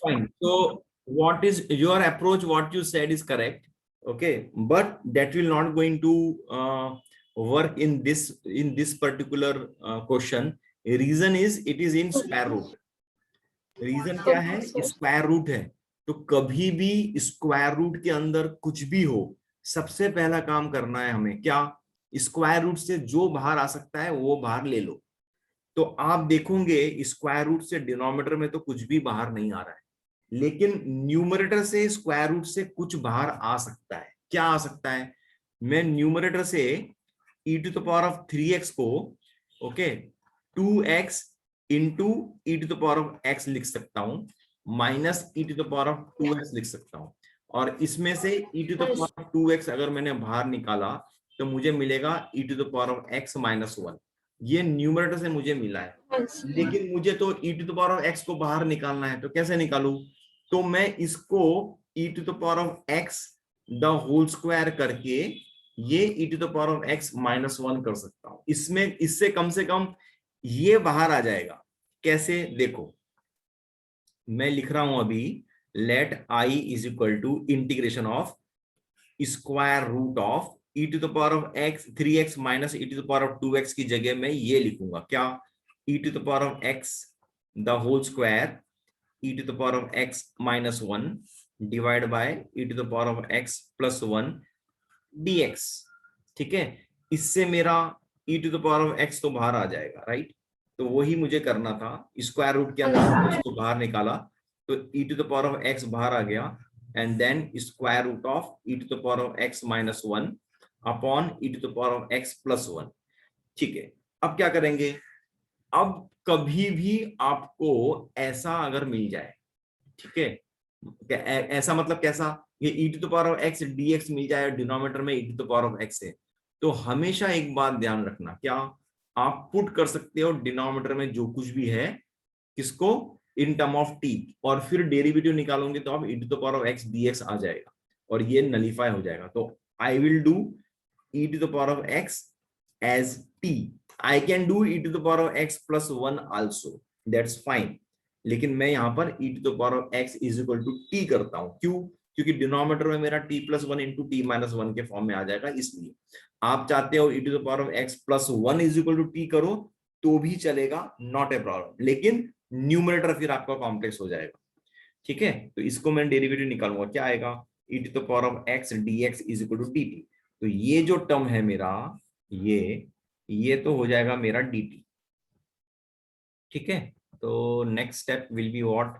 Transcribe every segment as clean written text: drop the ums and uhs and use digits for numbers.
Fine. So what is your approach? What you said is correct. Okay, but that will not going to work in this particular question. Reason is it is in square root. Reason क्या है? Square root है। तो कभी भी square root के अंदर कुछ भी हो, सबसे पहला काम करना है हमें क्या? स्क्वायर रूट से जो बाहर आ सकता है वो बाहर ले लो। तो आप देखोगे स्क्वायर रूट से डिनोमिनेटर में तो कुछ भी बाहर नहीं आ रहा है, लेकिन न्यूमरेटर से स्क्वायर रूट से कुछ बाहर आ सकता है। क्या आ सकता है? मैं न्यूमरेटर से e to the power of 3x को okay 2x into e to the power of x लिख सकता हूं, minus e to the power of 2x लिख सकता हूं। और इसमें से e to the power of 2x अगर मैंने बाहर निकाला तो मुझे मिलेगा e to the power of x minus 1। ये न्यूमरेटर से मुझे मिला है, लेकिन मुझे तो e to the power of x को बाहर निकालना है। तो कैसे निकालूं? तो मैं इसको e to the power of x the whole square करके ये e to the power of x minus 1 कर सकता हूं। इसमें इससे कम से कम ये बाहर आ जाएगा। कैसे? देखो, मैं लिख रहा हूं अभी let i is equal to integration of square root of e to the power of x 3x minus e to the power of 2x की जगह मैं ये लिखूंगा क्या? e to the power of x the whole square e to the power of x minus 1 divide by e to the power of x plus 1 dx। ठीक है, इससे मेरा e to the power of x तो बाहर आ जाएगा, right? तो वही मुझे करना था। स्क्वायर रूट के अंदर x को बाहर निकाला तो e to the power of x बाहर आ गया, and then square root of e to the power of x minus 1 upon e to the power of x plus 1। ठीक है, अब क्या करेंगे? अब कभी भी आपको ऐसा अगर मिल जाए, ठीक है, ऐसा मतलब कैसा? ये e to the power of x dx मिल जाए डिनोमिनेटर में e to the power of x है, तो हमेशा एक बात ध्यान रखना, क्या आप पुट कर सकते हो डिनोमिनेटर में जो कुछ भी है, किसको? इन टर्म ऑफ t, और फिर डेरिवेटिव निकालोगे तो आप e to the power of x dx आ जाएगा और ये नलीफाई हो जाएगा। तो I will do e to the power of x as t। I can do e to the power of x plus 1 also, that's fine. लेकिन मैं यहाँ पर e to the power of x is equal to t करता हूँ। क्यों? क्योंकि denominator में मेरा t plus 1 into t minus 1 के फॉर्म में आ जाएगा। इसलिए आप चाहते हो e to the power of x plus 1 is equal to t करो तो भी चलेगा, नॉट ए प्रॉब्लम, लेकिन न्यूमरेटर फिर आपका कॉम्प्लेक्स हो जाएगा। ठीक है, तो इसको मैं डेरिवेटिव निकालूंगा, क्या आएगा? e to the power of x dx is equal to dt। तो ये जो टर्म है मेरा, ये तो हो जाएगा मेरा dt। ठीक है, तो next step will be what?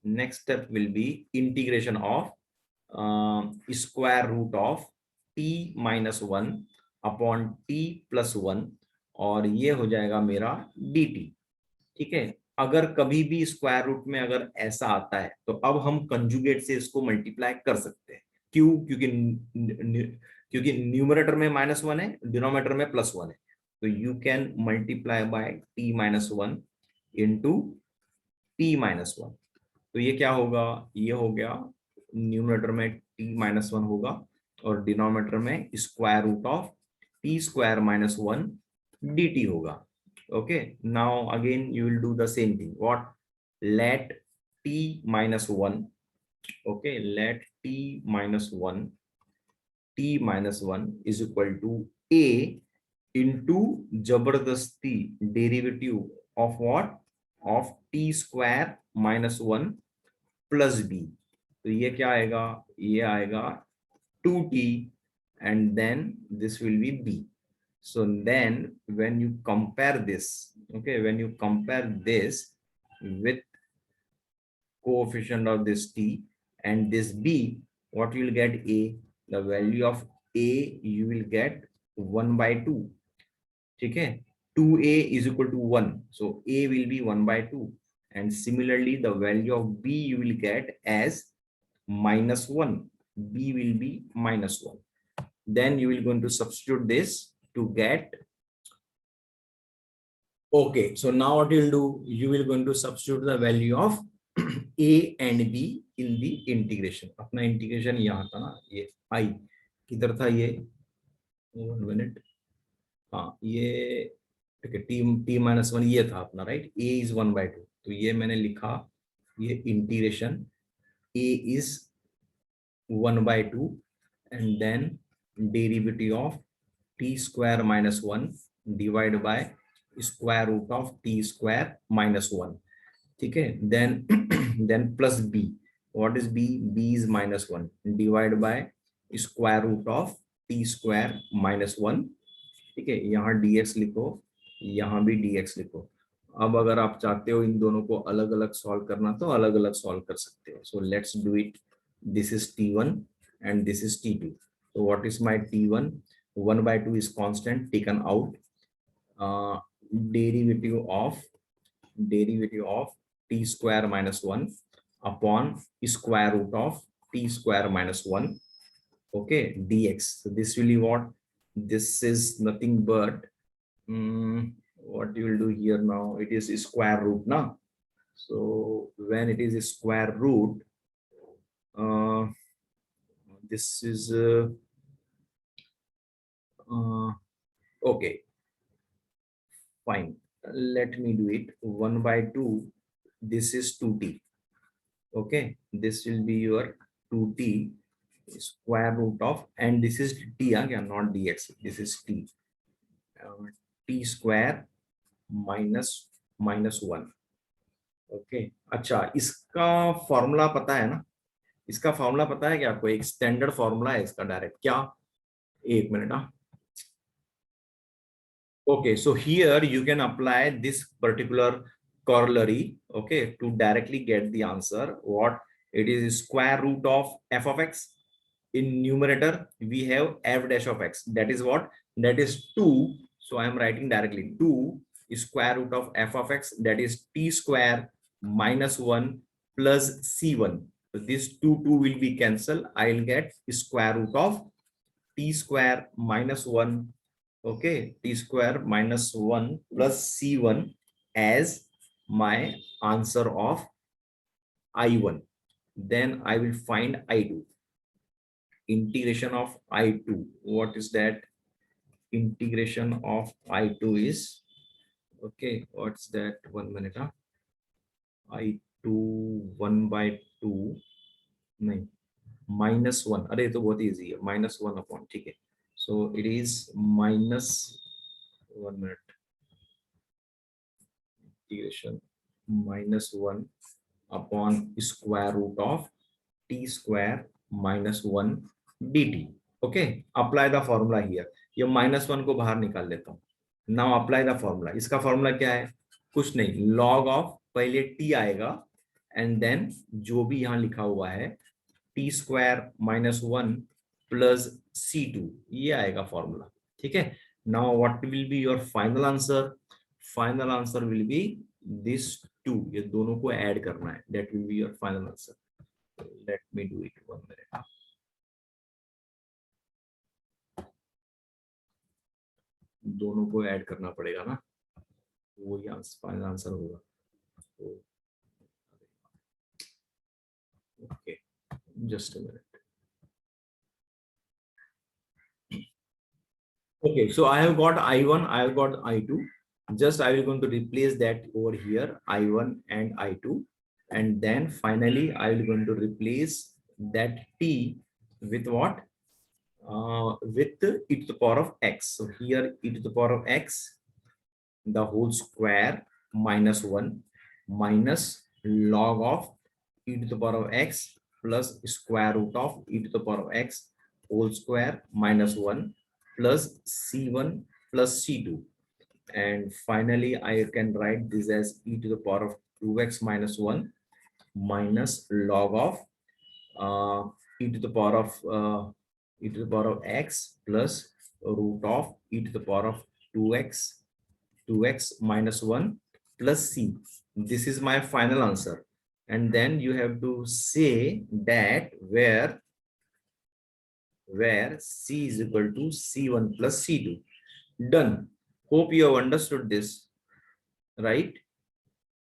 Next step will be integration of square root of t minus 1 upon t plus 1, और ये हो जाएगा मेरा dt। ठीक है, अगर कभी भी स्क्वायर रूट में अगर ऐसा आता है तो अब हम कंजुगेट से इसको मल्टीप्लाई कर सकते हैं। क्यों? क्योंकि न्यूमरेटर में माइनस 1 है, डिनोमिनेटर में प्लस 1 है। तो you can multiply by t minus 1 into t minus 1। तो ये क्या होगा? ये हो गया न्यूमरेटर में t माइनस 1 होगा और डिनोमिनेटर में square root of t square minus 1 dt होगा। Okay, now again you will do the same thing. What? Let t minus 1, okay, let t minus 1 is equal to a into जबरदस्ती derivative of what? Of t square minus 1 plus b। तो ये क्या आएगा? ये आएगा 2t and then this will be b। So then when you compare this, okay, when you compare this with coefficient of this t and this b, what you will get? A, the value of a you will get 1 by 2। ठीक है, 2a is equal to 1, so a will be 1 by 2, and similarly the value of b you will get as minus 1, b will be minus 1। Then you will going to substitute this to get, okay, so now what you will do? You will going to substitute the value of a and b in the integration। अपना integration यहाँ था ना, ये i किधर था? ये 1 minute, हाँ ये ठीक है, t माइनस 1 ये था अपना, राइट? a इज 1 by 2, तो ये मैंने लिखा ये integration a is 1/2 and then derivative of t square minus 1 divided by square root of t square minus 1. ठीक है, then then plus b. What is b? b is minus 1 divided by square root of t square minus 1. ठीक है, यहाँ dx लिखो, यहाँ भी dx लिखो. अब अगर आप चाहते हो इन दोनों को अलग अलग सॉल्व करना तो अलग अलग सॉल्व कर सकते हो. So let's do it. This is t1 and this is t2. So what is my t1? 1/2 is constant taken out. Derivative of t square minus 1 upon square root of t square minus 1. Okay, dx. So this will be what? This is nothing but what you will do here now. It is square root now. So when it is a square root, this is okay, fine. Let me do it. 1/2. This is 2t. Okay, this will be your 2t square root of, and this is t again, not dx. This is t. T square minus 1. Okay, अच्छा, इसका formula पता है ना? इसका formula पता है क्या आपको? एक स्टैंडर्ड फॉर्मूला है इसका डायरेक्ट. क्या? एक minute. Okay, so here you can apply this particular corollary, okay, to directly get the answer. What it is? Square root of f of x. In numerator we have f dash of x. That is what? That is 2. So I am writing directly 2 square root of f of x, that is t square minus 1 plus c1. So this 2 will be cancelled. I will get square root of t square minus 1. Okay, t square minus 1 plus c1 as my answer of I1. Then I will find I2. Integration of I2. What is that? Integration of I2 is, okay, what's that? 1 minute. I2 1/2 नहीं, -1. अरे तो बहुत easy है. -1 upon, ठीक है. So it is minus 1 minute. Integration -1 upon square root of t square minus 1 dt. Okay, apply the formula here. ये -1 को बाहर निकाल लेता हूँ. Now apply the formula. इसका फॉर्मूला क्या है? कुछ नहीं, log of पहले t आएगा and then जो भी यहाँ लिखा हुआ है t square minus 1 plus c2, ये आएगा फॉर्मूला. ठीक है. Now what will be your final answer? Final answer will be this 2. ये दोनों को ऐड करना है. That will be your final answer. Let me do it. 1 minute. दोनों को ऐड करना पड़ेगा ना, वो ही फाइनल आंसर होगा. Okay, just a minute. Okay, so I have got I1, I have got I2. Just I will going to replace that over here, I1 and I2, and then finally I will going to replace that t with what? With e to the power of x. So here e to the power of x, the whole square minus 1 minus log of e to the power of x plus square root of e to the power of x whole square minus 1 plus c1 plus c2. And finally I can write this as e to the power of 2x minus 1 minus log of e to the power of x plus root of e to the power of 2x minus 1 plus c. This is my final answer. And then you have to say that where c is equal to c1 plus c2. Done. Hope you have understood this, right?